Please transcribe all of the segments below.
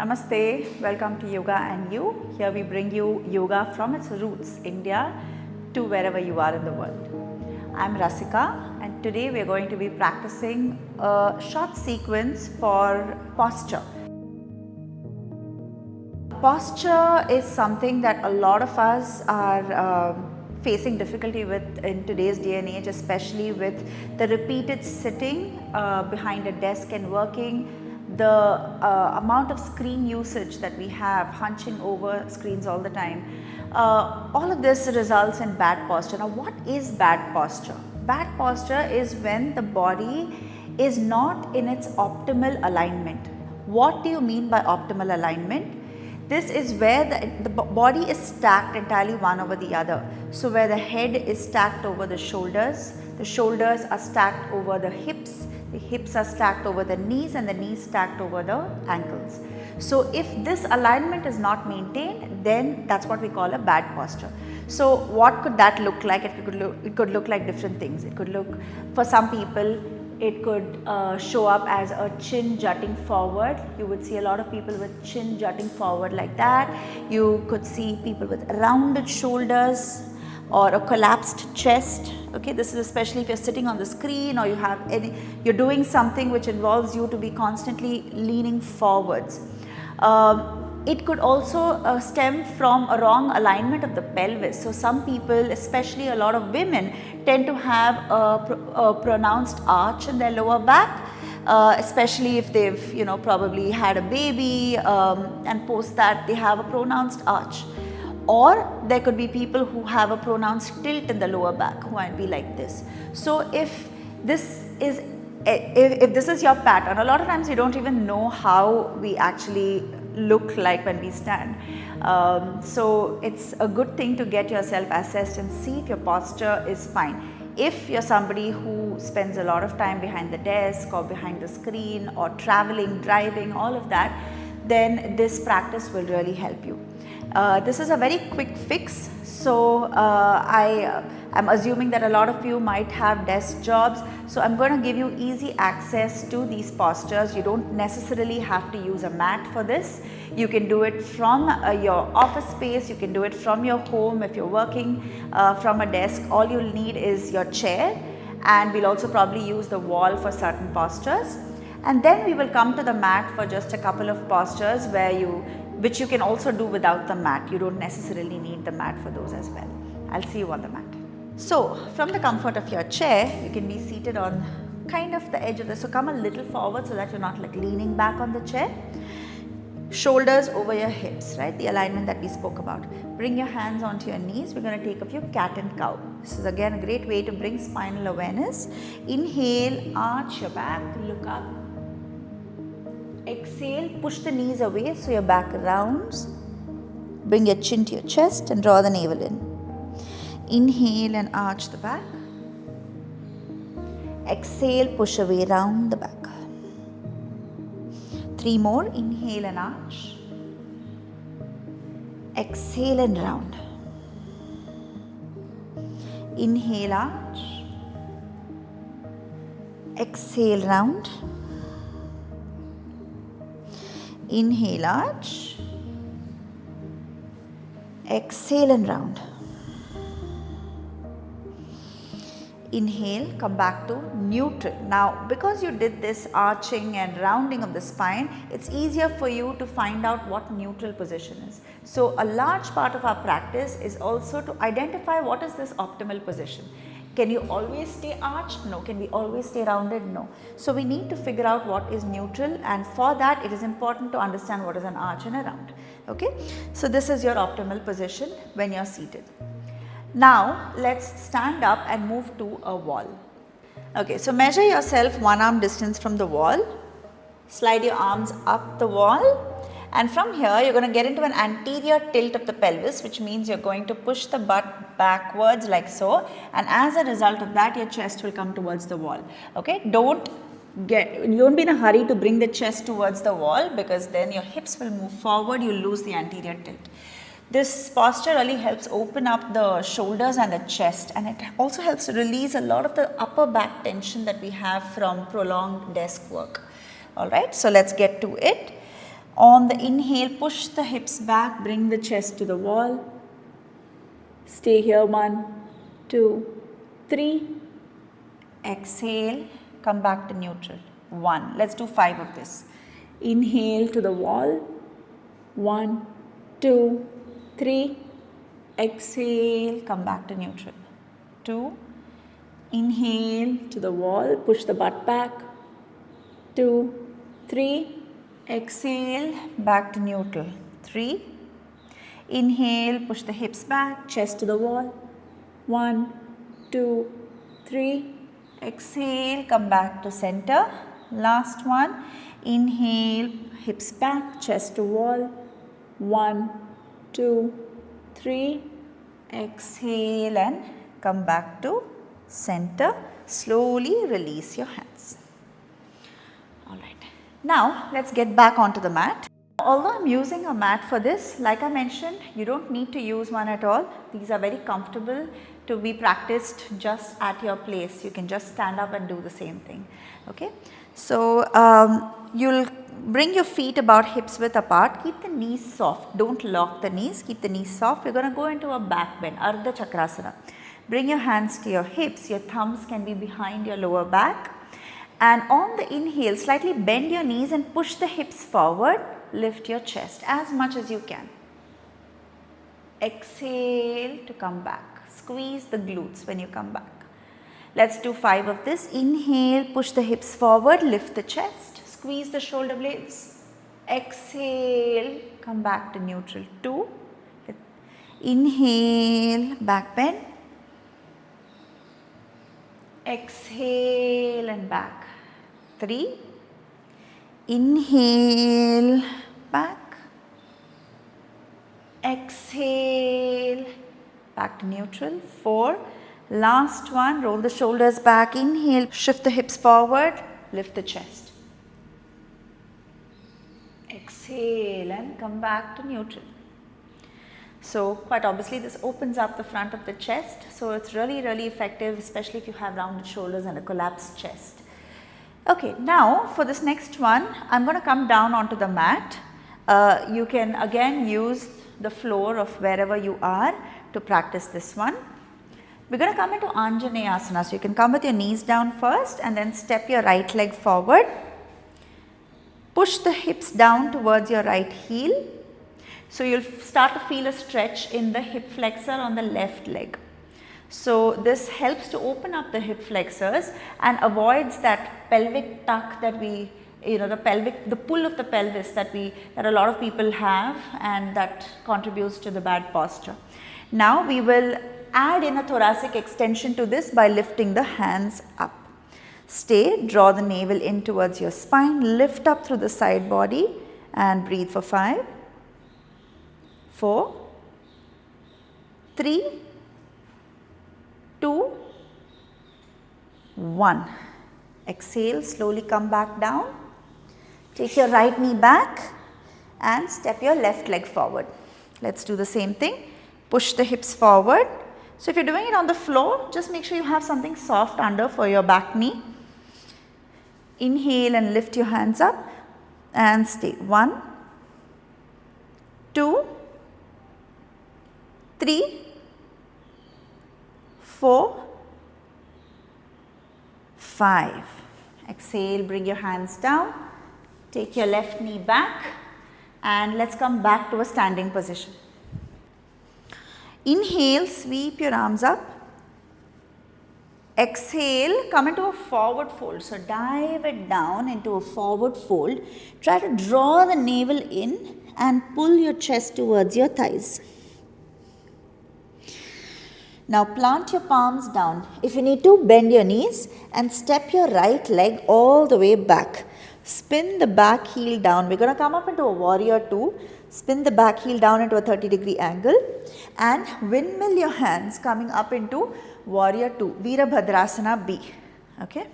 Namaste, welcome to Yoga and You. Here we bring you yoga from its roots, India, to wherever you are in the world. I'm Rasika and today we are going to be practicing a short sequence for posture. Posture is something that a lot of us are facing difficulty with in today's day and age, especially with the repeated sitting behind a desk and working, the amount of screen usage that we have, hunching over screens all the time. All of this results in bad posture. Now, what is bad posture? Bad posture is when the body is not in its optimal alignment. What do you mean by optimal alignment? This is where the body is stacked entirely one over the other. So where the head is stacked over the shoulders are stacked over the hips are stacked over the knees, and the knees stacked over the ankles. So if this alignment is not maintained, then that's what we call a bad posture. So what could that look like? It could look like different things. It could look, for some people, it could show up as a chin jutting forward. You would see a lot of people with chin jutting forward like that. You could see people with rounded shoulders or a collapsed chest. Okay, this is especially if you're sitting on the screen or you're doing something which involves you to be constantly leaning forwards. It could also stem from a wrong alignment of the pelvis. So some people, especially a lot of women, tend to have a pronounced arch in their lower back, especially if they've probably had a baby and post that they have a pronounced arch. Or there could be people who have a pronounced tilt in the lower back, who might be like this. So if this is your pattern, a lot of times you don't even know how we actually look like when we stand. So it's a good thing to get yourself assessed and see if your posture is fine. If you're somebody who spends a lot of time behind the desk or behind the screen or traveling, driving, all of that, then this practice will really help you. This is a very quick fix, so I am assuming that a lot of you might have desk jobs, so I'm going to give you easy access to these postures. You don't necessarily have to use a mat for this. You can do it from your office space, you can do it from your home if you're working from a desk. All you'll need is your chair, and we'll also probably use the wall for certain postures. And then we will come to the mat for just a couple of postures which you can also do without the mat. You don't necessarily need the mat for those as well. I'll see you on the mat. So from the comfort of your chair, you can be seated on kind of the edge of this. So come a little forward so that you're not like leaning back on the chair. Shoulders over your hips, right? The alignment that we spoke about. Bring your hands onto your knees. We're going to take a few cat and cow. This is again a great way to bring spinal awareness. Inhale, arch your back, look up. Exhale, push the knees away so your back rounds. Bring your chin to your chest and draw the navel in. Inhale and arch the back. Exhale, push away, round the back. 3 more. Inhale and arch. Exhale and round. Inhale, arch. Exhale, round. Inhale, arch. Exhale and round. Inhale, come back to neutral. Now, because you did this arching and rounding of the spine, it's easier for you to find out what neutral position is. So, a large part of our practice is also to identify what is this optimal position. Can you always stay arched? No. Can we always stay rounded? No. So we need to figure out what is neutral, and for that it is important to understand what is an arch and a round. Okay. So this is your optimal position when you are seated. Now let's stand up and move to a wall. Okay. So measure yourself 1 arm distance from the wall. Slide your arms up the wall. And from here, you're going to get into an anterior tilt of the pelvis, which means you're going to push the butt backwards like so. And as a result of that, your chest will come towards the wall. Okay, don't be in a hurry to bring the chest towards the wall, because then your hips will move forward, you'll lose the anterior tilt. This posture really helps open up the shoulders and the chest, and it also helps to release a lot of the upper back tension that we have from prolonged desk work. Alright, so let's get to it. On the inhale, push the hips back, bring the chest to the wall. Stay here, 1, 2, 3. Exhale, come back to neutral. 1. Let's do 5 of this. Inhale to the wall. 1, 2, 3. Exhale, come back to neutral. 2. Inhale to the wall, push the butt back. 2, 3. Exhale, back to neutral. 3. Inhale, push the hips back, chest to the wall. 1, 2, 3. Exhale, come back to center. Last one. Inhale, hips back, chest to wall. 1, 2, 3. Exhale and come back to center. Slowly release your hands. Alright. Now let's get back onto the mat. Although I am using a mat for this, like I mentioned, you don't need to use one at all. These are very comfortable to be practiced just at your place. You can just stand up and do the same thing. Okay. So you'll bring your feet about hips width apart. Keep the knees soft. Don't lock the knees. Keep the knees soft. We're going to go into a back bend, Ardha Chakrasana. Bring your hands to your hips. Your thumbs can be behind your lower back. And on the inhale, slightly bend your knees and push the hips forward. Lift your chest as much as you can. Exhale to come back. Squeeze the glutes when you come back. Let's do 5 of this. Inhale, push the hips forward, lift the chest, squeeze the shoulder blades. Exhale, come back to neutral. 2. Inhale, back bend. Exhale and back. 3. Inhale, back. Exhale, back to neutral. 4. Last one, roll the shoulders back. Inhale, shift the hips forward, lift the chest. Exhale and come back to neutral. So quite obviously this opens up the front of the chest. So it's really effective, especially if you have rounded shoulders and a collapsed chest. Okay, now for this next one, I'm going to come down onto the mat. You can again use the floor of wherever you are to practice this one. We're going to come into Anjaneyasana. So you can come with your knees down first and then step your right leg forward. Push the hips down towards your right heel. So you'll start to feel a stretch in the hip flexor on the left leg. So this helps to open up the hip flexors and avoids that pelvic tuck that we, the pull of the pelvis that a lot of people have, and that contributes to the bad posture. Now we will add in a thoracic extension to this by lifting the hands up. Stay, draw the navel in towards your spine, lift up through the side body and breathe for 5, 4, 3, 2, 1. Exhale, slowly come back down. Take your right knee back and step your left leg forward. Let's do the same thing. Push the hips forward. So if you're doing it on the floor, just make sure you have something soft under for your back knee. Inhale and lift your hands up and stay. 1, 2, 3, 4, 5. Exhale, bring your hands down. Take your left knee back and let's come back to a standing position. Inhale, sweep your arms up. Exhale, come into a forward fold. So dive it down into a forward fold. Try to draw the navel in and pull your chest towards your thighs. Now plant your palms down. If you need to, bend your knees and step your right leg all the way back. Spin the back heel down. We're going to come up into a warrior 2. Spin the back heel down into a 30-degree angle and windmill your hands coming up into warrior 2, Virabhadrasana B. Okay.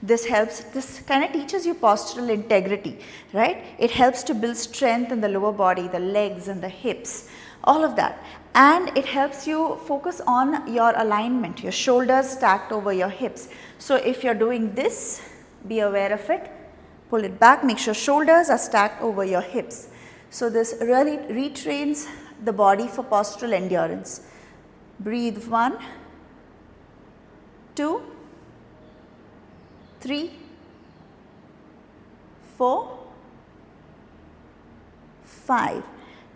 This helps, this kind of teaches you postural integrity, right? It helps to build strength in the lower body, the legs and the hips, all of that. And it helps you focus on your alignment, your shoulders stacked over your hips. So if you're doing this, be aware of it. pull it back. Make sure shoulders are stacked over your hips. So this really retrains the body for postural endurance. Breathe 1, 2, 3, 4, 5.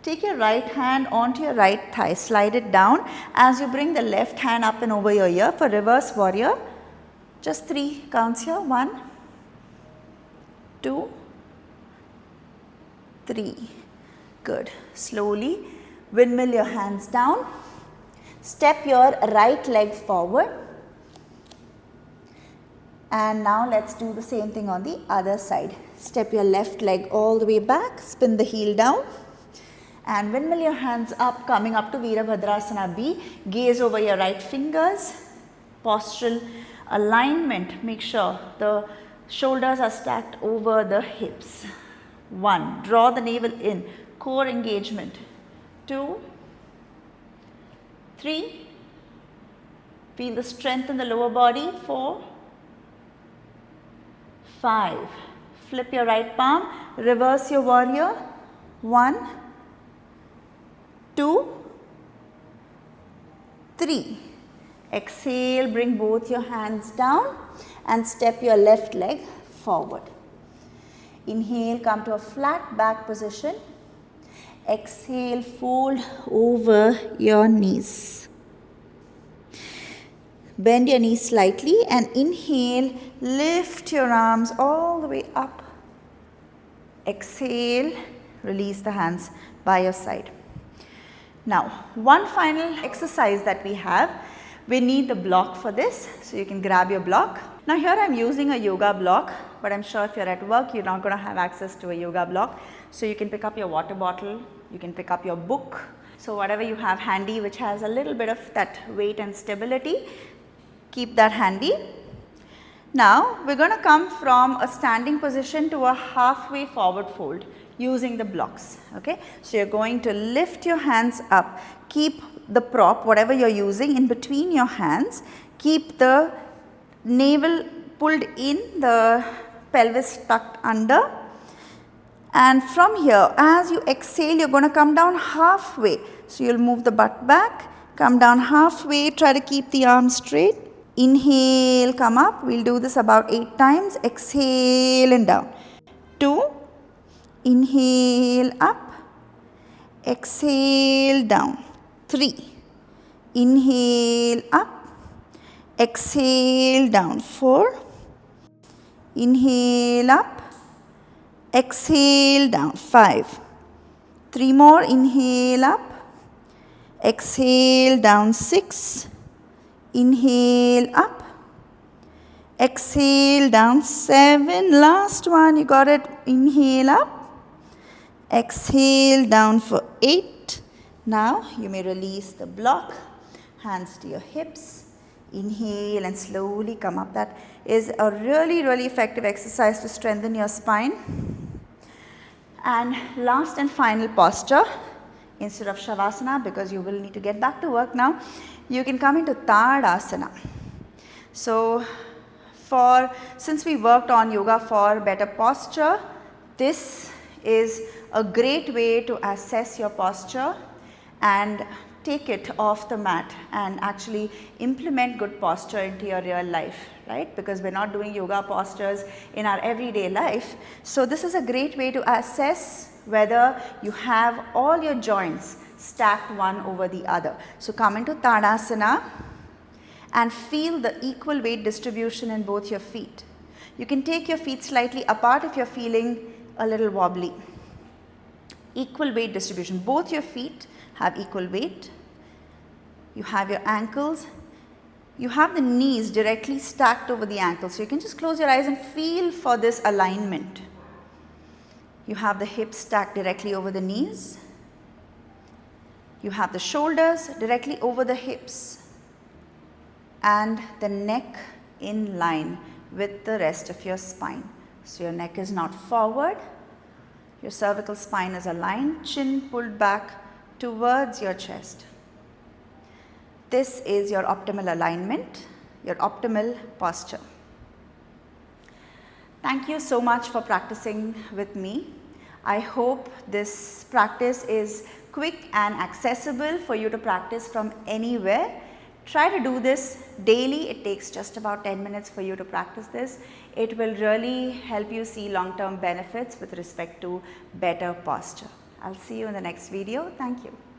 Take your right hand onto your right thigh, slide it down as you bring the left hand up and over your ear for reverse warrior. Just 3 counts here. 1, 2, 3. Good. Slowly windmill your hands down. Step your right leg forward. And now let's do the same thing on the other side. Step your left leg all the way back, spin the heel down. And windmill your hands up, coming up to Virabhadrasana B. Gaze over your right fingers. Postural alignment. Make sure the shoulders are stacked over the hips. 1. Draw the navel in. Core engagement. 2, 3. Feel the strength in the lower body. 4, 5. Flip your right palm. Reverse your warrior. 1, 2, 3. Exhale, bring both your hands down and step your left leg forward. Inhale, come to a flat back position. Exhale, fold over your knees. Bend your knees slightly and inhale, lift your arms all the way up. Exhale, release the hands by your side. Now, one final exercise that we have, we need the block for this, so you can grab your block. Now here I am using a yoga block, but I am sure if you are at work, you are not going to have access to a yoga block. So you can pick up your water bottle, you can pick up your book. So whatever you have handy which has a little bit of that weight and stability, keep that handy. Now we are going to come from a standing position to a halfway forward fold using the blocks. Okay, so you are going to lift your hands up, keep the prop, whatever you are using, in between your hands, keep the navel pulled in, the pelvis tucked under, and from here as you exhale you are going to come down halfway. So you will move the butt back, come down halfway, try to keep the arms straight. Inhale, come up. We will do this about 8 times. Exhale and down. 2. Inhale up. Exhale down. 3. Inhale up. Exhale down. 4. Inhale up. Exhale down. 5. 3 more. Inhale up. Exhale down. 6. Inhale up, exhale down. 7, last one, you got it. Inhale up, exhale down for 8. Now you may release the block, hands to your hips, inhale and slowly come up. That is a really effective exercise to strengthen your spine. And last and final posture, instead of Shavasana, because you will need to get back to work now, you can come into Tadasana. So since we worked on yoga for better posture, this is a great way to assess your posture and take it off the mat and actually implement good posture into your real life, right? Because we're not doing yoga postures in our everyday life. So this is a great way to assess whether you have all your joints stacked one over the other. So come into Tadasana and feel the equal weight distribution in both your feet. You can take your feet slightly apart if you're feeling a little wobbly. Equal weight distribution. Both your feet have equal weight. You have your ankles. You have the knees directly stacked over the ankles. So you can just close your eyes and feel for this alignment. You have the hips stacked directly over the knees. You have the shoulders directly over the hips and the neck in line with the rest of your spine. So your neck is not forward, your cervical spine is aligned, chin pulled back towards your chest. This is your optimal alignment, your optimal posture. Thank you so much for practicing with me. I hope this practice is quick and accessible for you to practice from anywhere. Try to do this daily. It takes just about 10 minutes for you to practice this. It will really help you see long-term benefits with respect to better posture. I'll see you in the next video. Thank you.